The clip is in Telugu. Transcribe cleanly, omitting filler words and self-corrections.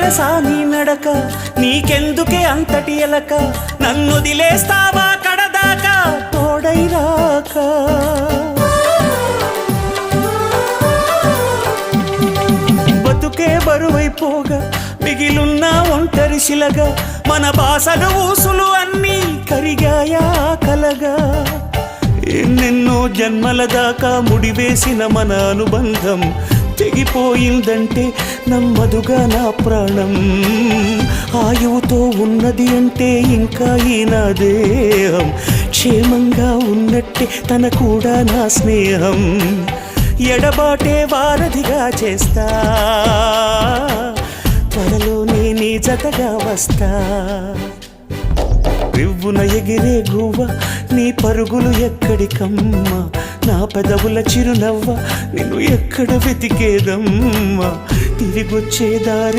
వెరసా నీ నడక, నీకెందుకే అంతటి ఎలక, నన్నొదిలేస్తావా కడదాకా తోడై రాక. బతుకే బరువైపోగా మిగిలున్న ఒంటరి శిలగా, మన బాసలు ఊసులు అన్నీ కరిగాయా కలగా. ఎన్నెన్నో జన్మల దాకా ముడివేసిన మన అనుబంధం తెగిపోయిందంటే నమ్మదుగా నా ప్రాణం. ఆయువుతో ఉన్నది అంటే ఇంకా ఈ నా దేహం, క్షేమంగా ఉన్నట్టే తన కూడా నా స్నేహం. ఎడబాటే వారధిగా చేస్తా, త్వరలోనే నీ జతగా వస్తా. రివ్వున ఎగిరే గువ్వ నీ పరుగులు ఎక్కడికమ్మా, నా పెదవుల చిరునవ్వ నిన్ను ఎక్కడ వెతికేదమ్మా. తిరిగొచ్చే దారి